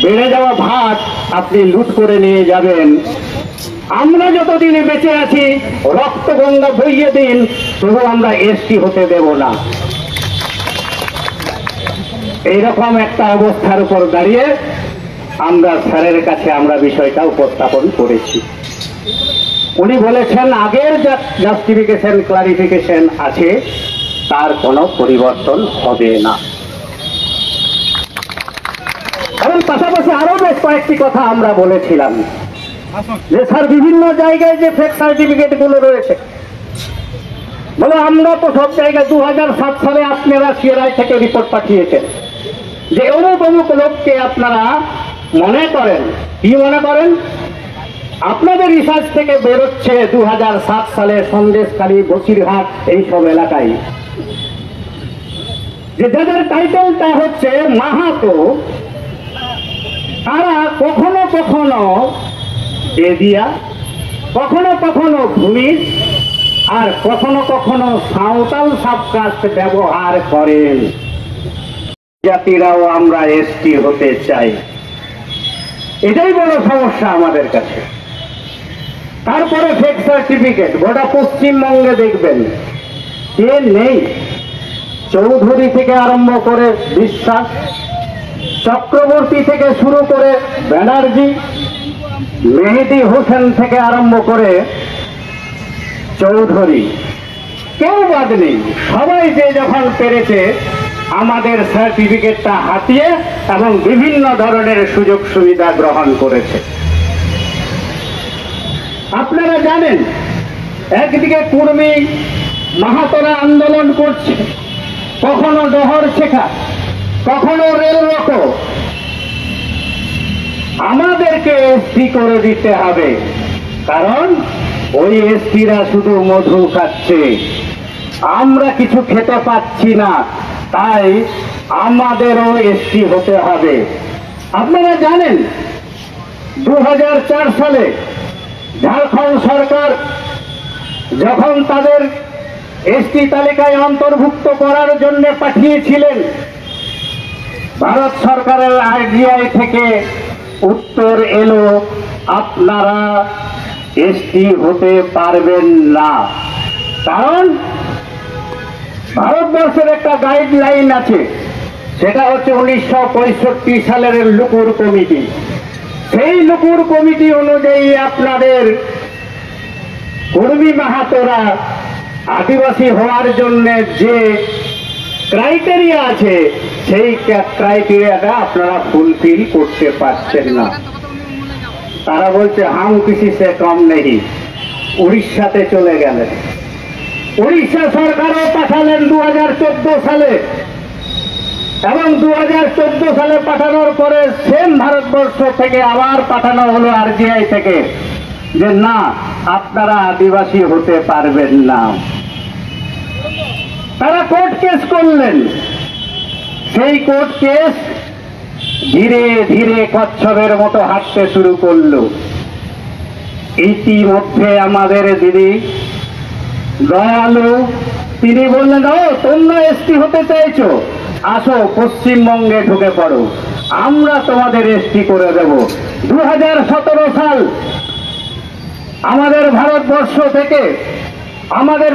বেড়ে যাওয়া ভাত আপনি লুট করে নিয়ে যাবেন। আমরা যতদিনে বেঁচে আছি রক্ত গঙ্গা বইয়ে দিন, তবু আমরা এসটি হতে দেব না। এইরকম একটা অবস্থার উপর দাঁড়িয়ে আমরা স্যারের কাছে আমরা বিষয়টা উপস্থাপন করেছি। উনি বলেছেন আগের যা জাস্টিফিকেশন ক্লারিফিকেশন আছে তার কোনো পরিবর্তন হবে না। এবং পাশাপাশি আরো বেশ কয়েকটি কথা আমরা বলেছিলাম যে স্যার বিভিন্ন জায়গায় যে ফেক সার্টিফিকেট গুলো রয়েছে, বলে আমরা তো সব জায়গায় 2007 সালে আপনারা সিআরআই থেকে রিপোর্ট পাঠিয়েছেন যে অমুক অমুক লোককে আপনারা মনে করেন, কি মনে করেন, আপনাদের রিসার্চ থেকে বেরোচ্ছে 2007 সালে সন্দেশখালী বসিরহাট এইসব এলাকায় যে যাদের টাইটেলটা হচ্ছে মাহাতো, তারা কখনো কখনো এদিয়া, কখনো কখনো ভূমিজ, আর কখনো কখনো সাঁওতাল সাবকাস্ট ব্যবহার করেন। জাতিরাও আমরা এসটি হতে চাই, এটাই বড় সমস্যা আমাদের কাছে। তারপরে ফেক সার্টিফিকেট গোটা পশ্চিমবঙ্গে দেখবেন কে নেই, চৌধুরী থেকে আরম্ভ করে বিশ্বাস, চক্রবর্তী থেকে শুরু করে ব্যানার্জি, মেহেদি হোসেন থেকে আরম্ভ করে চৌধুরী, কেউ বাদ নেই। সবাই যে যখন পেরেছে আমাদের সার্টিফিকেটটা হাতিয়ে এবং বিভিন্ন ধরনের সুযোগ সুবিধা গ্রহণ করেছে। আপনারা জানেন একদিকে কুর্মী মাহাতোরা আন্দোলন করছে, কখনো ডহর শেখা, কখনো রেল রোকো। আমাদেরকে এসটি করে দিতে হবে, কারণ ওই এসটিরা শুধু মধু খাচ্ছে, আমরা কিছু খেতে পাচ্ছি না, তাই আমাদেরও এসটি হতে হবে। আপনারা জানেন 2004 সালে ঝাড়খণ্ড সরকার যখন তাদের এসটি তালিকায় অন্তর্ভুক্ত করার জন্য পাঠিয়েছিলেন, ভারত সরকারের আরজিআই থেকে উত্তর এলো আপনারা এসটি হতে পারবেন না। কারণ ভারতবর্ষের একটা গাইডলাইন আছে, সেটা হচ্ছে 1965 সালের লুকুর কমিটি। সেই লুকুর কমিটি অনুযায়ী আপনাদের কর্মী মাহাতোরা আদিবাসী হওয়ার জন্য যে ক্রাইটেরিয়া আছে সেই ক্রাইটেরিয়াটা আপনারা ফুলফিল করতে পারছেন না। তারা বলছে হাম কিসি সে কম নেই, উড়িষ্যাতে চলে গেলেন। উড়িষ্যা সরকারও পাঠালেন 2014 সালে, এবং 2014 সালে পাঠানোর পরে সেম ভারতবর্ষ থেকে আবার পাঠানো হলো আরজিআই থেকে যে না, আপনারা আদিবাসী হতে পারবেন না। তারা কোর্ট কেস করলেন, সেই কোর্ট কেস ধীরে ধীরে কচ্ছপের মতো হাঁটতে শুরু করলো। ইতিমধ্যে আমাদের দিদি দয়ালু তিনি বললেন, ও তোমরা এসটি হতে চাইছো, আসো পশ্চিমবঙ্গে ঢুকে পড়ো, আমরা তোমাদের এসটি করে দেব। 2017 সাল আমাদের ভারতবর্ষ থেকে, আমাদের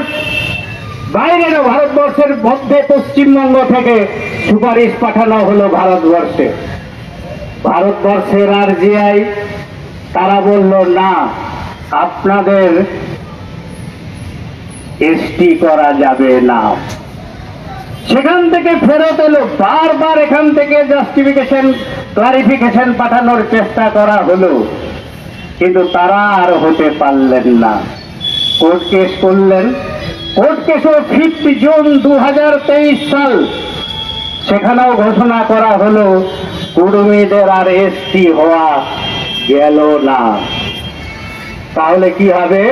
বাইরেরও ভারতবর্ষের মধ্যে পশ্চিমবঙ্গ থেকে সুপারিশ পাঠানো হলো ভারতবর্ষে। ভারতবর্ষের আরজিআই তারা বলল না, আপনাদের এসটি করা যাবে না। সেখান থেকে ফেরত এলো, বারবার এখান থেকে জাস্টিফিকেশন ক্লারিফিকেশন পাঠানোর চেষ্টা করা হলো, কিন্তু তারা আর হতে পারলেন না। কোর্ট কেস করলেন, কোর্ট কেসও 5 জুন 2023 সাল, সেখানেও ঘোষণা করা হলো কুর্মীদের আর এসটি হওয়া গেল না। তাহলে কি হবে?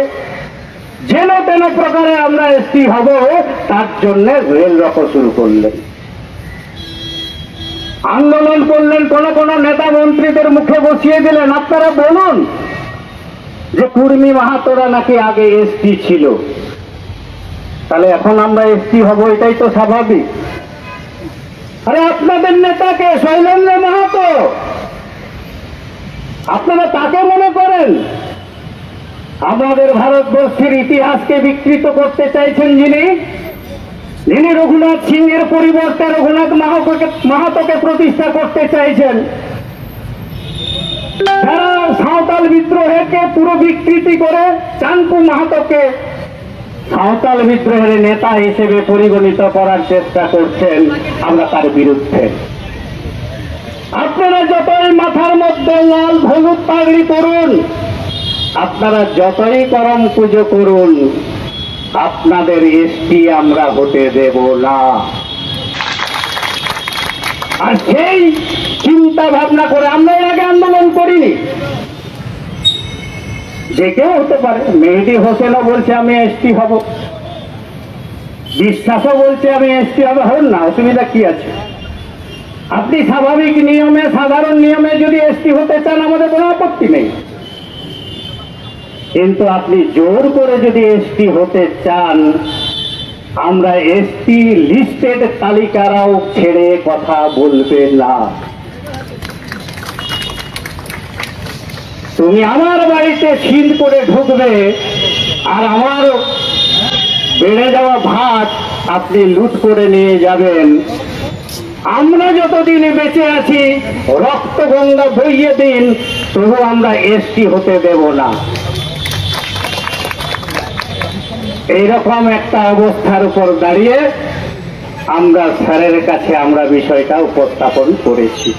যেন তেন প্রকারে আমরা এসটি হব, তার জন্য রেল রোকো শুরু করলেন, আন্দোলন করলেন। কোন কোন নেতা মন্ত্রীদের মুখে বসিয়ে দিলেন, আপনারা বলুন যে কুর্মী মাহাতোরা নাকি আগে এসটি ছিল, তাহলে এখন আমরা এসটি হব, এটাই তো স্বাভাবিক। আরে আপনাদের নেতাকে শৈলেন্দ্র মাহাতো আপনারা তাকে মনে করেন? আমাদের ভারতবর্ষের ইতিহাসকে বিকৃত করতে চাইছেন যিনি রঘুনাথ সিংহের পরিবর্তে রঘুনাথ মাহাতোকে প্রতিষ্ঠা করতে চাইছেন, যারা সাঁওতাল বিদ্রোহকে পুরো বিকৃতি করে চানকু মাহাতোকে সাঁওতাল বিদ্রোহের নেতা হিসেবে পরিগণিত করার চেষ্টা করছেন, আমরা তার বিরুদ্ধে। আপনারা যতই মাথার মধ্যে লাল হলুদ পাগড়ি করুন, আপনারা যতই করম পুজো করুন, আপনাদের এসটি আমরা হতে দেব না। আর সেই চিন্তা ভাবনা করে আমরা এর আগে আন্দোলন করিনি। যে কেউ হতে পারে, মেহেদী হোসেনও বলছে আমি এসটি হব, বিশ্বাসও বলছে আমি এসটি হবে, হন না, অসুবিধা কি আছে? আপনি স্বাভাবিক নিয়মে, সাধারণ নিয়মে যদি এসটি হতে চান, আমাদের কোনো আপত্তি নেই। কিন্তু আপনি জোর করে যদি এসটি হতে চান, আমরা এসটি লিস্টেড তালিকারাও ছেড়ে কথা বলবে না। তুমি আমার বাড়িতে সিঁধ করে ঢুকবে, আর আমার বেড়ে যাওয়া ভাত আপনি লুট করে নিয়ে যাবেন। আমরা যতদিন বেঁচে আছি, রক্ত গঙ্গা বইয়ে দিন, তবু আমরা এসটি হতে দেব না। এইরকম একটা অবস্থার উপর দাঁড়িয়ে আমরা স্যারের কাছে আমরা বিষয়টা উপস্থাপন করেছি।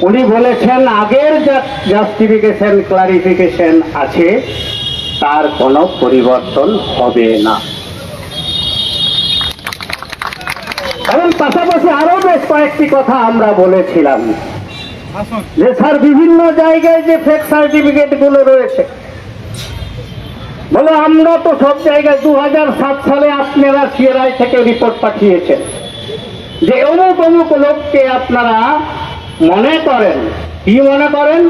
উনি বলেছেন আগের যা জাস্টিফিকেশন, ক্লারিফিকেশন আছে, তার কোনো পরিবর্তন হবে না। এবং পাশাপাশি আরো বেশ কয়েকটি কথা আমরা বলেছিলাম যে স্যার, বিভিন্ন জায়গায় যে ফেক সার্টিফিকেট গুলো রয়েছে, বলে আমরা তো সব জায়গায় 2007 সালে আপনারা সিআরআই থেকে রিপোর্ট পাঠিয়েছেন যে অমুক অমুক লোককে আপনারা মনে করেন। কি মনে করেন?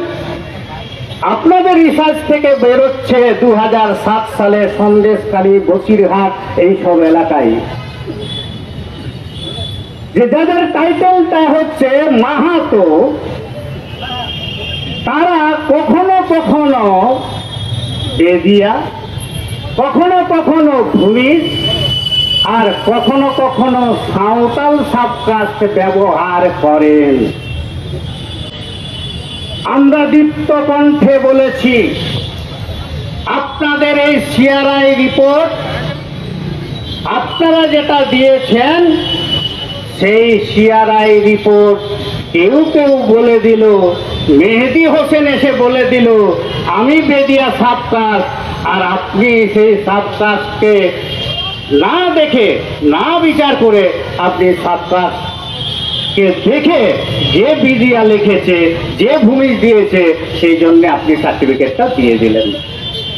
আপনাদের রিসার্চ থেকে বেরোচ্ছে 2007 সালে সন্দেশখালী, বসিরহাট এইসব এলাকায় যে যাদের টাইটেলটা হচ্ছে মাহাতো, তারা কখনো কখনো বেদিয়া, কখনো কখনো ভূমিজ, আর কখনো কখনো সাঁওতাল সাবকাস্ট ব্যবহার করেন। আমরা দীপ্ত কণ্ঠে বলেছি, আপনাদের এই সিআরআই রিপোর্ট আপনারা যেটা দিয়েছেন, সেই সিআরআই রিপোর্ট কেউ কেউ বলে দিল, মেহেদী হোসেন এসে বলে দিল আমি বেদিয়া সাবকাস্ট, আর আপনি সেই সাবকাস্টকে না দেখে, না বিচার করে, আপনি সাবকাস্টকে দেখে যে বিদিয়া লিখেছে, যে ভূমি দিয়েছে, সেই জন্য আপনি সার্টিফিকেটটা দিয়ে দিলেন।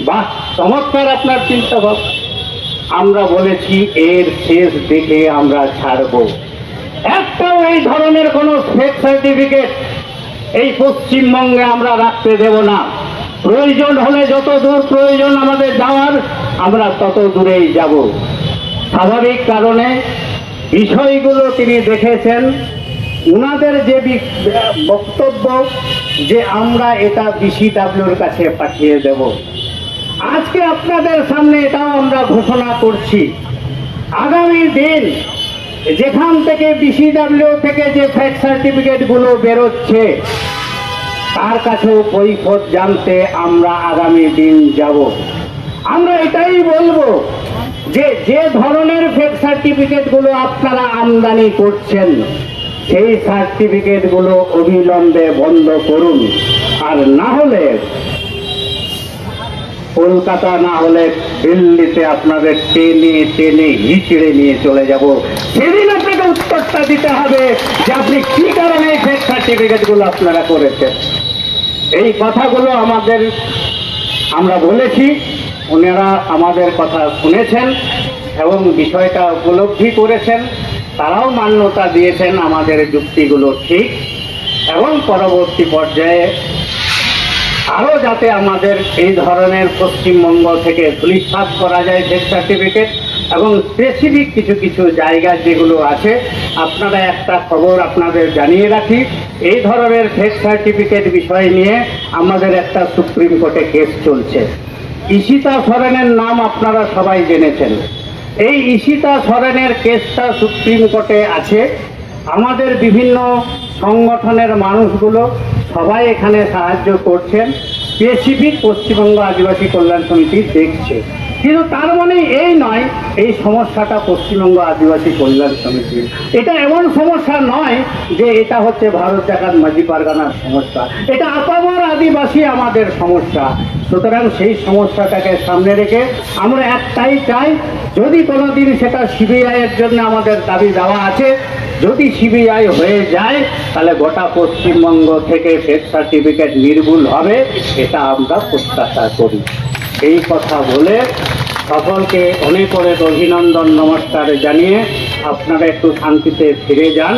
বাহ, চমৎকার আপনার চিন্তা ভাবনা। আমরা বলেছি এর শেষ দেখে আমরা ছাড়ব। একটাও এই ধরনের কোন ফেক সার্টিফিকেট এই পশ্চিমবঙ্গে আমরা রাখতে দেব না। প্রয়োজন হলে যত দূর প্রয়োজন আমাদের যাওয়ার, আমরা তত দূরেই যাব। স্বাভাবিক কারণে বিষয়গুলো তিনি দেখেছেন, উনাদের যে বক্তব্য যে আমরা এটা বিসিডাব্লিউর কাছে পাঠিয়ে দেব। আজকে আপনাদের সামনে এটাও আমরা ঘোষণা করছি, আগামী দিন যেখান থেকে বিসিডাব্লিউ থেকে যে ফেক সার্টিফিকেট গুলো বেরোচ্ছে, তার কাছেও কৈফিয়ত জানতে আমরা আগামী দিন যাব। আমরা এটাই বলবো যে যে ধরনের ফেক সার্টিফিকেট গুলো আপনারা আমদানি করছেন, সেই সার্টিফিকেট গুলো অবিলম্বে বন্ধ করুন। আর না হলে কলকাতা, না হলে দিল্লিতে আপনাদের টেনে টেনে হিচড়ে নিয়ে চলে যাব। সেদিন আপনাকে উত্তরটা দিতে হবে যে আপনি কি কারণে ফেক সার্টিফিকেট গুলো আপনারা করেছেন। এই কথাগুলো আমরা বলেছি, ওনারা আমাদের কথা শুনেছেন এবং বিষয়টা উপলব্ধি করেছেন, তারাও মান্যতা দিয়েছেন আমাদের যুক্তিগুলো ঠিক, এবং পরবর্তী পর্যায়ে আরো যাতে আমাদের এই ধরনের পশ্চিমবঙ্গ থেকে ধূলিসাৎ করা যায় ফেক সার্টিফিকেট, এবং স্পেসিফিক কিছু কিছু জায়গা যেগুলো আছে, আপনারা একটা খবর আপনাদের জানিয়ে রাখি, এই ধরনের ফেক সার্টিফিকেট বিষয় নিয়ে আমাদের একটা সুপ্রিম কোর্টে কেস চলছে। ঈশিতা সরেনের নাম আপনারা সবাই জেনেছেন। এই ঈশিতা সরেনের কেসটা সুপ্রিম কোর্টে আছে। আমাদের বিভিন্ন সংগঠনের মানুষগুলো সবাই এখানে সাহায্য করছেন, স্পেসিফিক পশ্চিমবঙ্গ আদিবাসী কল্যাণ সমিতি দেখছে। কিন্তু তার মানে এই নয় এই সমস্যাটা পশ্চিমবঙ্গ আদিবাসী কল্যাণ সমিতি। এটা এমন সমস্যা নয় যে এটা হচ্ছে ভারত জাকাত মাঝি পারগানার সমস্যা, এটা আপামর আদিবাসী আমাদের সমস্যা। সুতরাং সেই সমস্যাটাকে সামনে রেখে আমরা একটাই চাই, যদি কোনোদিন সেটা সিবিআইয়ের জন্য আমাদের দাবি দেওয়া আছে, যদি সিবিআই হয়ে যায় তাহলে গোটা পশ্চিমবঙ্গ থেকে ফেক সার্টিফিকেট নির্মূল হবে, এটা আমরা প্রত্যাশা করি। এই কথা বলে সকলকে অনেক অনেক অভিনন্দন নমস্কার জানিয়ে আপনারা একটু শান্তিতে ফিরে যান।